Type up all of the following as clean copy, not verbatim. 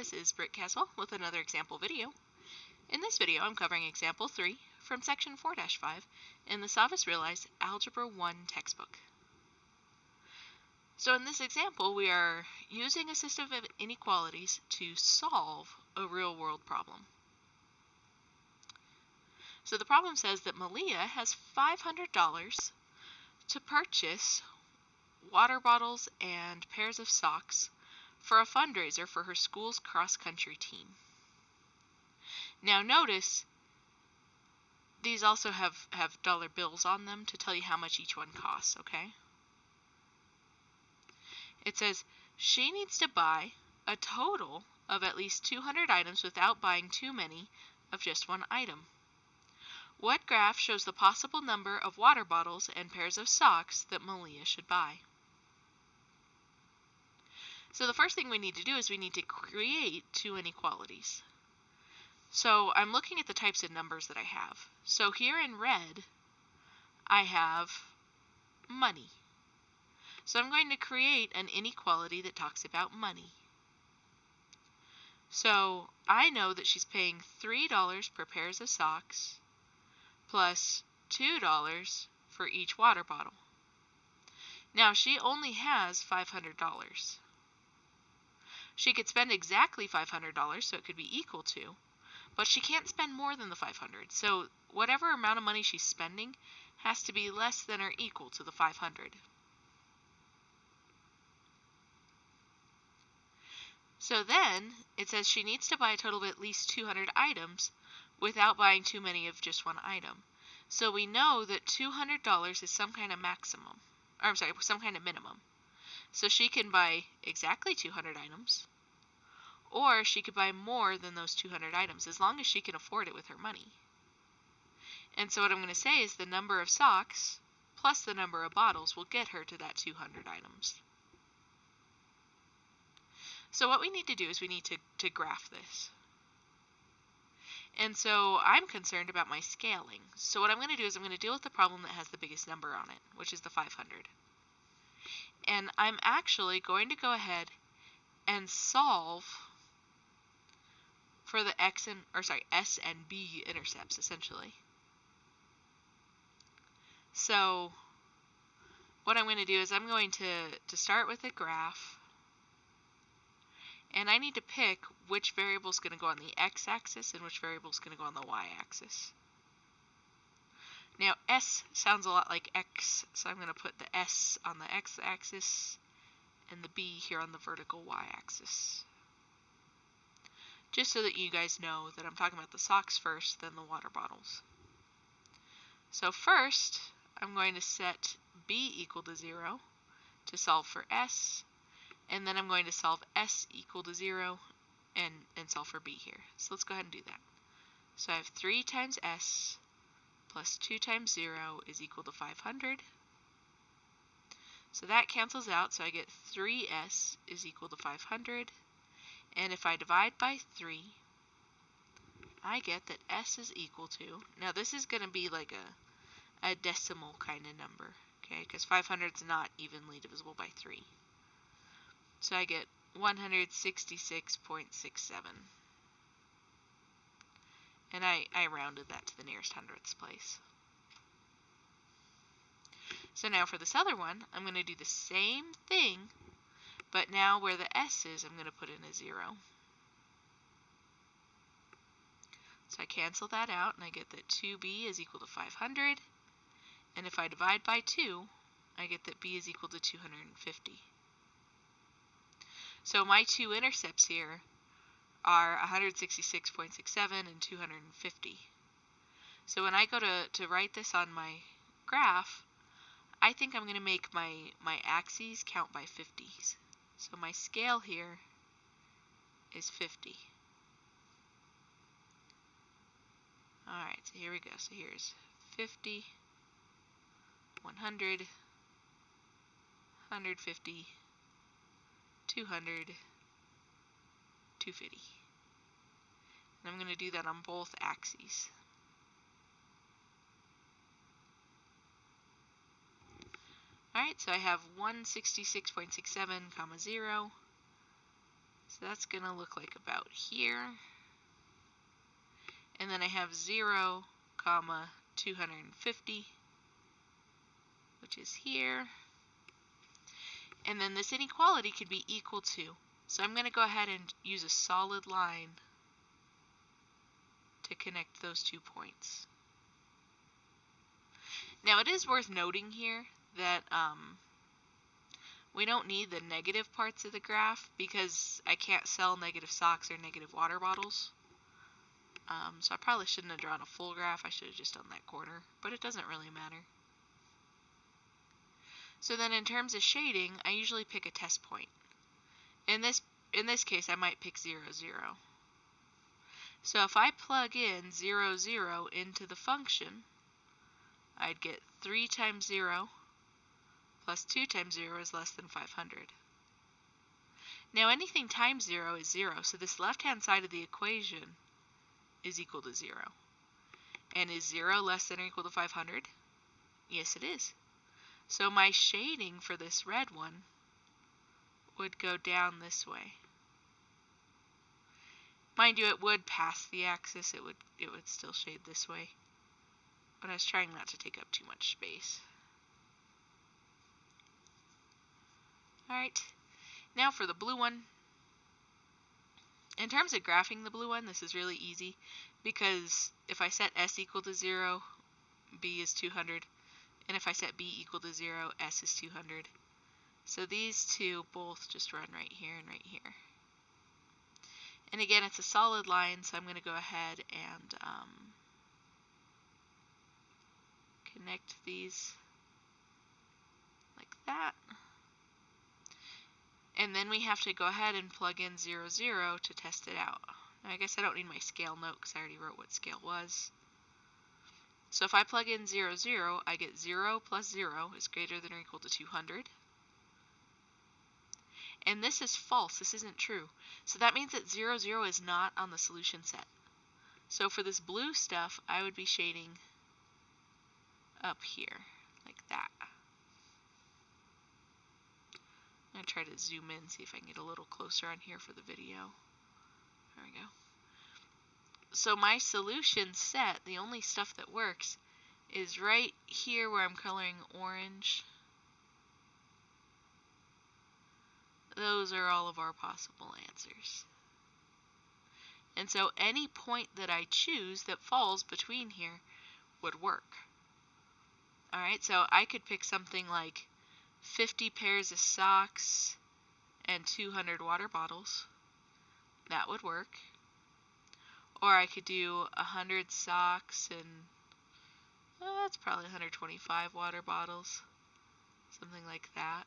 This is Britt Caswell with another example video. In this video, I'm covering example 3 from section 4-5 in the SavvasRealize Algebra 1 textbook. So in this example, we are using a system of inequalities to solve a real-world problem. So the problem says that Malia has $500 to purchase water bottles and pairs of socks for a fundraiser for her school's cross-country team. Now notice these also have dollar bills on them to tell you how much each one costs, okay? It says she needs to buy a total of at least 200 items without buying too many of just one item. What graph shows the possible number of water bottles and pairs of socks that Malia should buy? So the first thing we need to do is we need to create two inequalities. So I'm looking at the types of numbers that I have. So here in red, I have money. So I'm going to create an inequality that talks about money. So I know that she's paying $3 per pairs of socks plus $2 for each water bottle. Now she only has $500. She could spend exactly $500, so it could be equal to, but she can't spend more than the $500. So whatever amount of money she's spending has to be less than or equal to the $500. So then it says she needs to buy a total of at least 200 items without buying too many of just one item. So we know that $200 is some kind of maximum, or I'm sorry, some kind of minimum. So she can buy exactly 200 items, or she could buy more than those 200 items as long as she can afford it with her money. And so what I'm going to say is the number of socks plus the number of bottles will get her to that 200 items. So what we need to do is we need to graph this. And so I'm concerned about my scaling. So what I'm going to do is I'm going to deal with the problem that has the biggest number on it, which is the 500. And I'm actually going to go ahead and solve for the S and B intercepts, essentially. So what I'm going to do is I'm going to start with a graph, and I need to pick which variable is going to go on the x-axis and which variable is going to go on the y-axis. Now, S sounds a lot like X, so I'm going to put the S on the x-axis and the B here on the vertical y-axis. Just so that you guys know that I'm talking about the socks first, then the water bottles. So first, I'm going to set B equal to 0 to solve for S, and then I'm going to solve S equal to 0 and solve for B here. So let's go ahead and do that. So I have 3 times S plus 2 times 0 is equal to 500. So that cancels out, so I get 3s is equal to 500. And if I divide by 3, I get that s is equal to, now this is going to be like a decimal kind of number, okay, because 500 is not evenly divisible by 3. So I get 166.67. And I rounded that to the nearest hundredths place. So now for this other one, I'm going to do the same thing, but now where the S is, I'm going to put in a 0. So I cancel that out, and I get that 2b is equal to 500. And if I divide by 2, I get that b is equal to 250. So my two intercepts here are 166.67 and 250. So when I go to write this on my graph, I think I'm going to make my axes count by 50s. So my scale here is 50. Alright, so here we go. So here's 50, 100, 150, 200, 250. And I'm going to do that on both axes. Alright, so I have 166.67, 0, So that's going to look like about here. And then I have 0, comma, 250, which is here. And then this inequality could be equal to. So I'm going to go ahead and use a solid line to connect those 2 points. Now it is worth noting here that we don't need the negative parts of the graph because I can't sell negative socks or negative water bottles. So I probably shouldn't have drawn a full graph. I should have just done that corner, but it doesn't really matter. So then in terms of shading, I usually pick a test point. In this case, I might pick 0, 0. So if I plug in 0, 0 into the function, I'd get 3 times 0 plus 2 times 0 is less than 500. Now anything times 0 is 0, so this left-hand side of the equation is equal to 0. And is 0 less than or equal to 500? Yes, it is. So my shading for this red one would go down this way. Mind you, it would pass the axis. It would still shade this way. But I was trying not to take up too much space. Alright, now for the blue one. In terms of graphing the blue one, this is really easy because if I set s equal to 0, b is 200. And if I set b equal to 0, s is 200. So these two both just run right here and right here. And again, it's a solid line, so I'm going to go ahead and connect these like that. And then we have to go ahead and plug in 0, 0 to test it out. Now, I guess I don't need my scale note because I already wrote what scale was. So if I plug in 0, 0, I get 0 plus 0 is greater than or equal to 200. And this is false. This isn't true. So that means that 0, 0 is not on the solution set. So for this blue stuff, I would be shading up here, like that. I'm going to try to zoom in, see if I can get a little closer on here for the video. There we go. So my solution set, the only stuff that works, is right here where I'm coloring orange. Those are all of our possible answers. And so any point that I choose that falls between here would work. Alright, so I could pick something like 50 pairs of socks and 200 water bottles. That would work. Or I could do 100 socks and that's probably 125 water bottles. Something like that.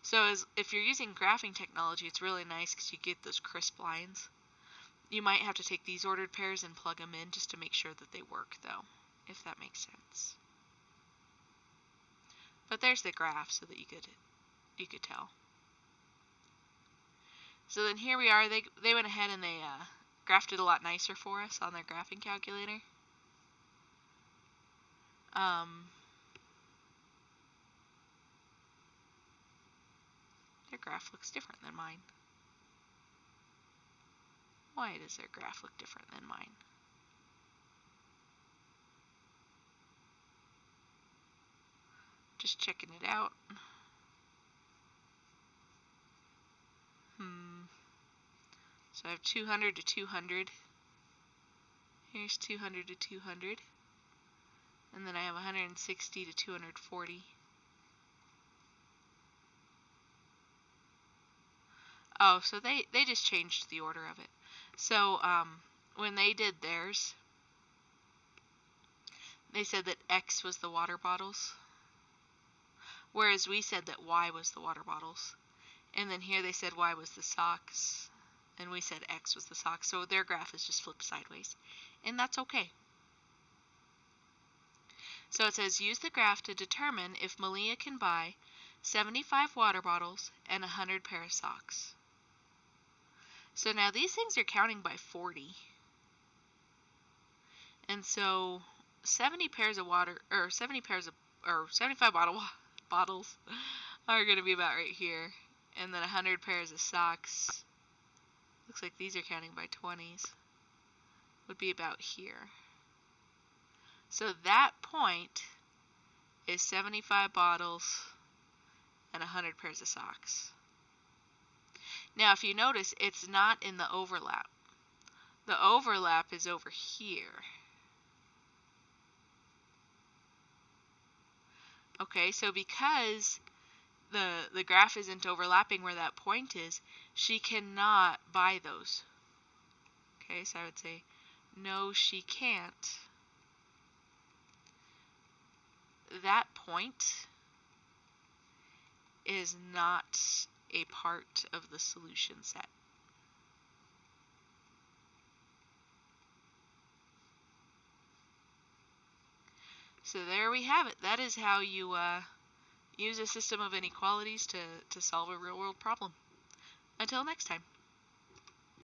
So if you're using graphing technology, it's really nice because you get those crisp lines. You might have to take these ordered pairs and plug them in just to make sure that they work, though, if that makes sense. But there's the graph so that you could tell. So then here we are. They went ahead and they graphed it a lot nicer for us on their graphing calculator. Their graph looks different than mine. Why does their graph look different than mine? Just checking it out. So I have 200 to 200. Here's 200 to 200. And then I have 160 to 240. Oh, so they just changed the order of it. So when they did theirs, they said that X was the water bottles, whereas we said that Y was the water bottles. And then here they said Y was the socks, and we said X was the socks. So their graph is just flipped sideways, and that's okay. So it says, use the graph to determine if Malia can buy 75 water bottles and 100 pair of socks. So now these things are counting by 40. And so 75 bottles are going to be about right here. And then 100 pairs of socks looks like these are counting by 20s, would be about here. So that point is 75 bottles and 100 pairs of socks. Now, if you notice, it's not in the overlap. The overlap is over here. Okay, so because the graph isn't overlapping where that point is, she cannot buy those. Okay, so I would say, no, she can't. That point is not a part of the solution set. So there we have it. That is how you use a system of inequalities to solve a real-world problem. Until next time.